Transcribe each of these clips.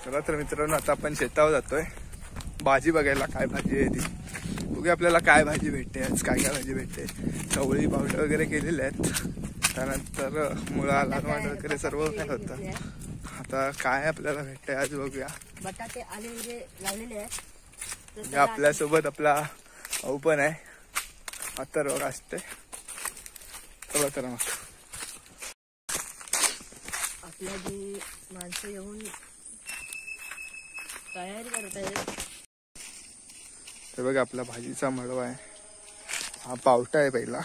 चला तर मित्रांनो, आता आपण शेतावर जातोय भाजी बघायला. काय भाजी आहे ती बघूया, आपल्याला काय भाजी भेटते आज, काय काय भाजी भेटते. चवळी पावडर वगैरे केलेले आहेत, त्यानंतर मुळा लालवाट वगैरे सर्व काय होतं. आता काय आपल्याला भेटतंय आज बघूया. बटाटे आले लावलेले आहेत. आपल्यासोबत आपला भाऊ पण आहे, आता रोग असते. चला तर मग आपल्या जी माणसं येऊन तयारी करत आहेत. तर बघा आपला भाजीचा मळवा आहे, हा पावटा आहे पहिला.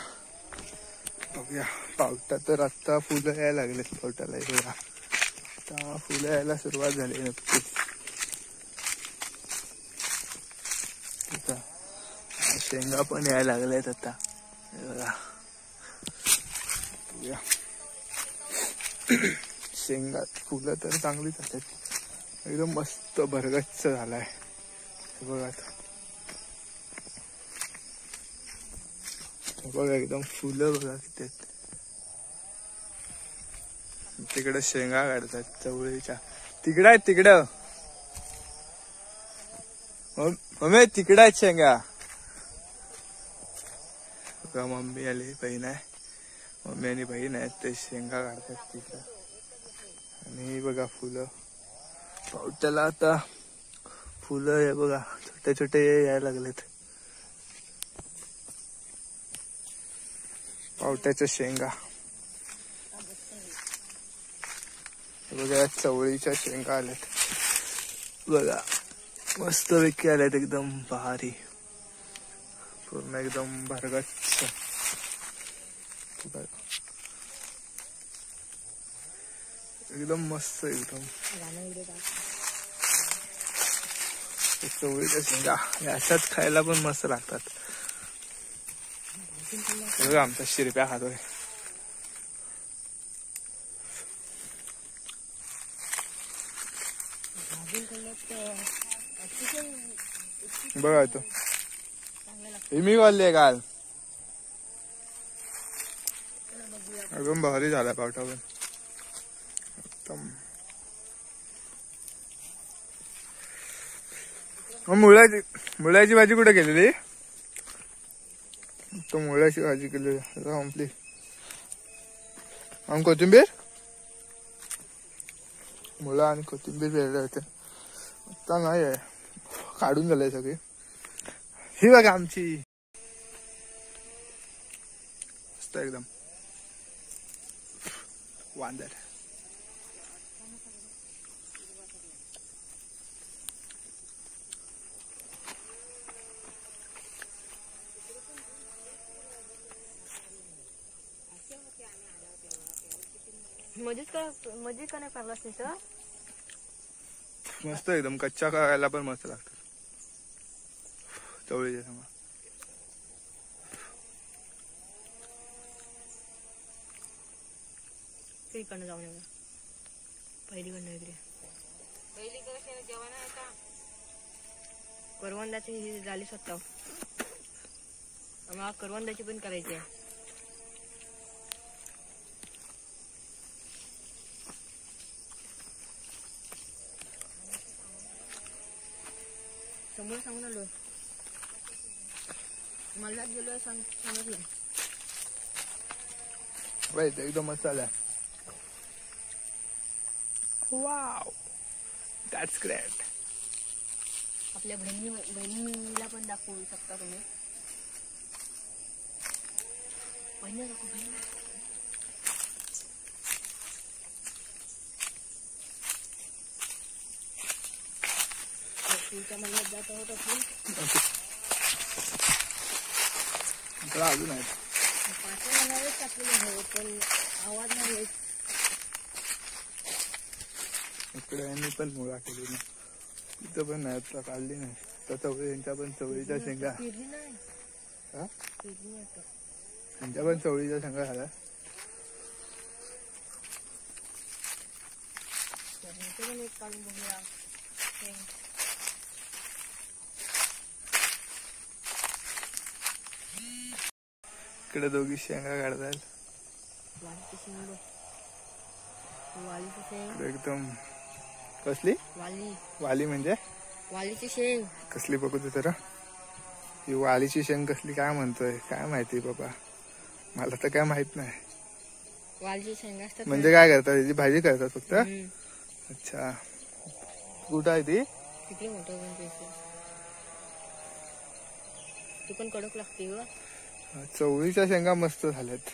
बघूया पावटा तर आता फुलं यायला लागलेत पावट्याला. बघा आता फुलं यायला सुरुवात झाली नक्कीच. शेंगा पण यायला लागल्यात आता. बघा बघूया शेंगा फुलं तर चांगलीच आहेत, एकदम मस्त भरगच्च झालाय. बघा बघा एकदम फुलं बघा किती आहेत. तिकडे शेंगा काढतात चवळीच्या, तिकडं आहेत तिकडं. मम्मी तिकडं आहेत शेंगा. बघा मम्मी आली, बहीण आहे, मम्मी आणि बहीण आहेत, ते शेंगा काढतात तिकडं. आणि बघा फुलं पावट्याला आता फुलं आहे बघा, छोटे छोटे यायला लागलेत. पावट्याच्या शेंगा बघा, चवळीच्या शेंगा आल्यात बघा, मस्त पैकी आल्यात, एकदम भारी, पूर्ण एकदम भरगच्च. एकदम मस्त, एकदम चवळीच्या शेंगा अशाच खायला पण मस्त लागतात. बघा आमचा शिरप्या खातोय. बघा तो मी वाढले काल, एकदम भारी झाला पावटा पण एकदम. मुळ्याची भाजी कुठे केलेली? तो मुळ्याची भाजी केली संपली. आणि कोथिंबीर, मुळा आणि कोथिंबीर पेरले होते, आता नाही आहे, काढून झालंय सगळी. ही बघा आमची मस्त एकदम वांदर. मजेत का नाही पारलास तिथं? मस्त एकदम, कच्च्या खायला पण मस्त लागतात चवळीच्या शेंगा. इकडनं जाऊन येऊ, पहिलीकडनं इकडे करवंदाची ही झाली स्वतः, आम्हाला करवंदाची पण करायची आहे. समोर सांगून आलो, मला गेलो सांगितलं. राईट, एकदम मस्त आलाय. Wow, that's great. आपल्या बहिणीला पण दाखवू शकता तुम्ही. बहिणी दाखवू, बहिणी तुमच्या महिन्यात जात आहोत आपण. अजून आहे पाठवून येणारच टाकलेले, पण आवाज नाही येत. इकडे यांनी पण मुळा केली ना, तिथं पण नाही, आता काढली नाही. तर चवळी, यांच्या पण चवळीच्या शेंगा, यांच्या पण चवळीच्या शेंगा झाल्या. काढून बघूया. इकडे दोघी शेंगा काढतात, एकदम कसली वाली वाली म्हणजे वालीची शेंग. कसली बघू तू तर ही वालीची शेंग कसली काय म्हणतोय काय माहिती बाबा मला तर काय माहित नाही. वालीची शेंग असतात म्हणजे काय करतात त्याची भाजी करतात फक्त. हम्म. अच्छा कुठं आहे ती. किती मोठं पण ते. ती पण कडक लागते ग. चवळीच्या शेंगा मस्त झाल्यात.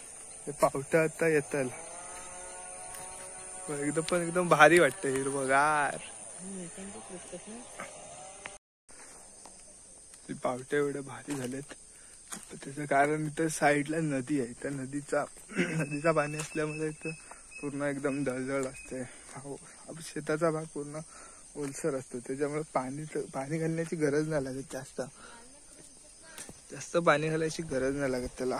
ते पावटा आता येतल एकदम भारी वाटतं हिरवगार. पावटे एवढे भारी झालेत त्याचं कारण इथं साईडला नदी आहे. त्या नदीचा पाणी असल्यामुळे इथं पूर्ण एकदम दळदळ असते. शेताचा भाग पूर्ण ओलसर असतो त्याच्यामुळे पाणी घालण्याची गरज नाही लागत. जास्त पाणी घालायची गरज नाही लागत त्याला.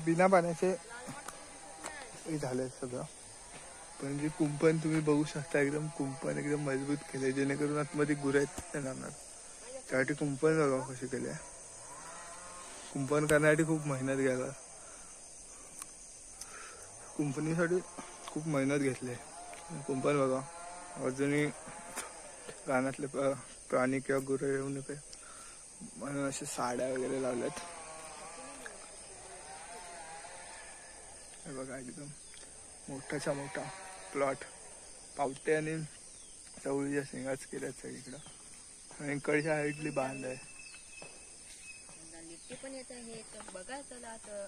बिना पाण्याचे झालंय सगळं. पण जे कुंपण तुम्ही बघू शकता एकदम कुंपण एकदम मजबूत केले जेणेकरून आतमध्ये गुरे जाणार. त्यासाठी कुंपण बघा कसे केले. कुंपण करण्यासाठी खूप मेहनत घ्यायला. कुंपणीसाठी खूप मेहनत घेतली. कुंपण बघा अजूनही रानातले प्राणी किंवा गुरे येऊ नये म्हणून असे साड्या वगैरे लावल्यात. हे बघा एकदम मोठाच्या मोठा प्लॉट पावटे आणि चवळीच्या शेंगाच केल्यात सगळीकडं. आणि इकडच्या साईडली बांध आहे. पण येत आहे बघा चला आता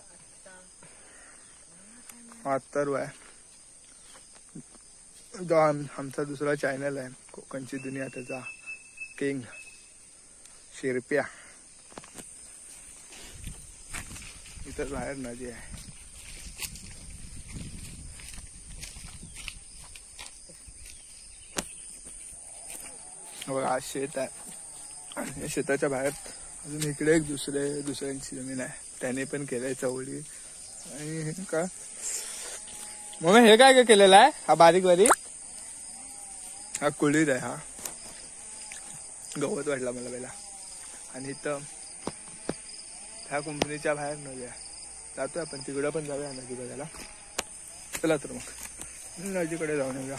आमचा दुसरा चॅनल आहे कोकणची दुनिया त्याचा किंग शिरप्या. इथं बाहेर नदी आहे. बघा आज शेत आहे आणि शेताच्या बाहेर अजून इकडे एक दुसऱ्यांची जमीन आहे त्याने पण केलंय चवळी. आणि का मग हे काय काय केलेलं आहे. हा बारीक हा कुळीत आहे. हा गवत वाटला मला पहिला. आणि इथं ह्या कंपनीच्या बाहेर नदी आहे. जातोय आपण तिकडं पण जाऊया नदी बघायला. चला तर मग नदीकडे जाऊन येऊया.